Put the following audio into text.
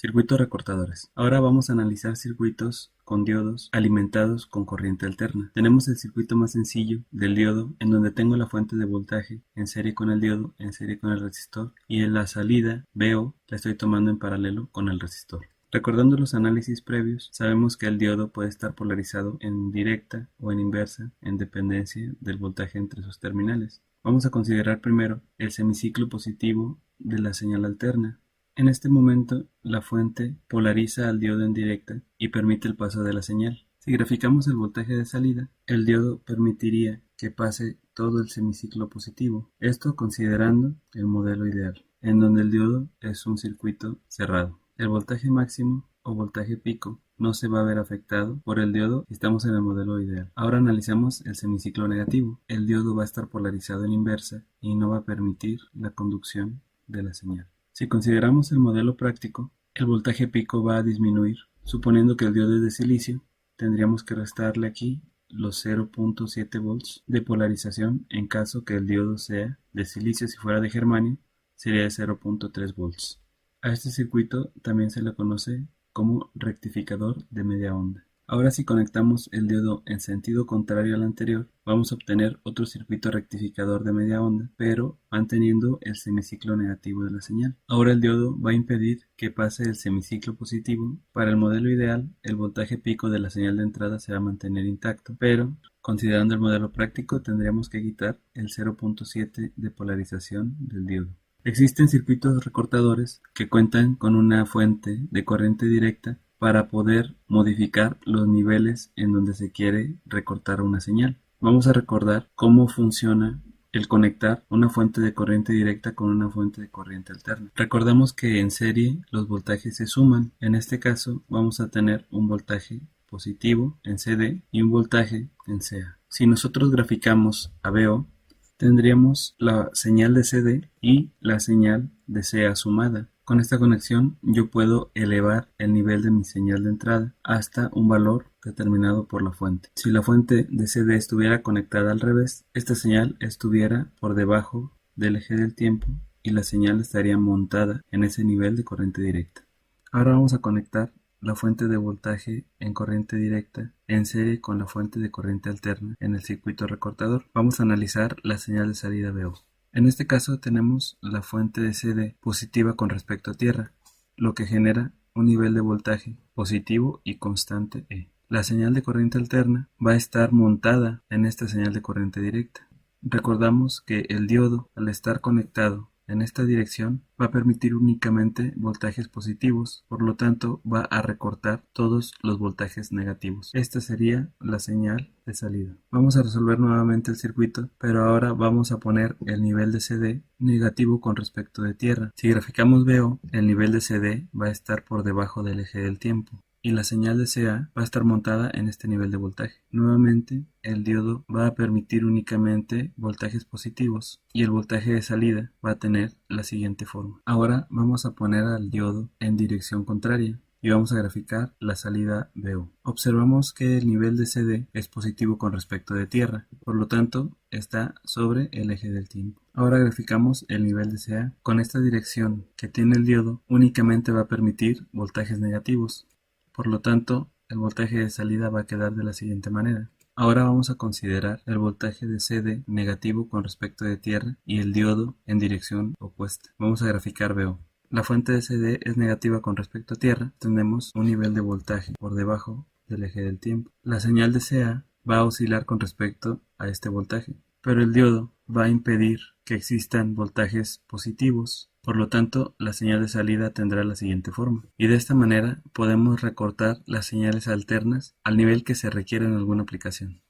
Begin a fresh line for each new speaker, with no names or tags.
Circuitos recortadores. Ahora vamos a analizar circuitos con diodos alimentados con corriente alterna. Tenemos el circuito más sencillo del diodo, en donde tengo la fuente de voltaje en serie con el diodo, en serie con el resistor, y en la salida VO la estoy tomando en paralelo con el resistor. Recordando los análisis previos, sabemos que el diodo puede estar polarizado en directa o en inversa en dependencia del voltaje entre sus terminales. Vamos a considerar primero el semiciclo positivo de la señal alterna. En este momento, la fuente polariza al diodo en directa y permite el paso de la señal. Si graficamos el voltaje de salida, el diodo permitiría que pase todo el semiciclo positivo, esto considerando el modelo ideal, en donde el diodo es un circuito cerrado. El voltaje máximo o voltaje pico no se va a ver afectado por el diodo si estamos en el modelo ideal. Ahora analizamos el semiciclo negativo. El diodo va a estar polarizado en inversa y no va a permitir la conducción de la señal. Si consideramos el modelo práctico, el voltaje pico va a disminuir. Suponiendo que el diodo es de silicio, tendríamos que restarle aquí los 0.7 volts de polarización. En caso que el diodo sea de silicio, si fuera de germanio, sería de 0.3 volts. A este circuito también se le conoce como rectificador de media onda. Ahora, si conectamos el diodo en sentido contrario al anterior, vamos a obtener otro circuito rectificador de media onda, pero manteniendo el semiciclo negativo de la señal. Ahora el diodo va a impedir que pase el semiciclo positivo. Para el modelo ideal, el voltaje pico de la señal de entrada se va a mantener intacto, pero considerando el modelo práctico, tendríamos que quitar el 0.7 de polarización del diodo. Existen circuitos recortadores que cuentan con una fuente de corriente directa para poder modificar los niveles en donde se quiere recortar una señal. Vamos a recordar cómo funciona el conectar una fuente de corriente directa con una fuente de corriente alterna. Recordamos que en serie los voltajes se suman. En este caso vamos a tener un voltaje positivo en CD y un voltaje en CA. Si nosotros graficamos a VO, tendríamos la señal de CD y la señal de CA sumada. Con esta conexión yo puedo elevar el nivel de mi señal de entrada hasta un valor determinado por la fuente. Si la fuente de CD estuviera conectada al revés, esta señal estuviera por debajo del eje del tiempo y la señal estaría montada en ese nivel de corriente directa. Ahora vamos a conectar la fuente de voltaje en corriente directa en serie con la fuente de corriente alterna en el circuito recortador. Vamos a analizar la señal de salida VO. En este caso tenemos la fuente de CD positiva con respecto a tierra, lo que genera un nivel de voltaje positivo y constante E. La señal de corriente alterna va a estar montada en esta señal de corriente directa. Recordamos que el diodo, al estar conectado en esta dirección, va a permitir únicamente voltajes positivos, por lo tanto va a recortar todos los voltajes negativos. Esta sería la señal de salida. Vamos a resolver nuevamente el circuito, pero ahora vamos a poner el nivel de CD negativo con respecto de tierra. Si graficamos VO, el nivel de CD va a estar por debajo del eje del tiempo y la señal de CA va a estar montada en este nivel de voltaje. Nuevamente, el diodo va a permitir únicamente voltajes positivos y el voltaje de salida va a tener la siguiente forma. Ahora vamos a poner al diodo en dirección contraria y vamos a graficar la salida VO. Observamos que el nivel de CD es positivo con respecto de tierra, por lo tanto está sobre el eje del tiempo. Ahora graficamos el nivel de CA. Con esta dirección que tiene el diodo únicamente va a permitir voltajes negativos. Por lo tanto, el voltaje de salida va a quedar de la siguiente manera. Ahora vamos a considerar el voltaje de CD negativo con respecto de tierra y el diodo en dirección opuesta. Vamos a graficar VO. La fuente de CD es negativa con respecto a tierra. Tenemos un nivel de voltaje por debajo del eje del tiempo. La señal de CA va a oscilar con respecto a este voltaje, pero el diodo va a impedir que existan voltajes positivos. Por lo tanto, la señal de salida tendrá la siguiente forma. Y de esta manera podemos recortar las señales alternas al nivel que se requiere en alguna aplicación.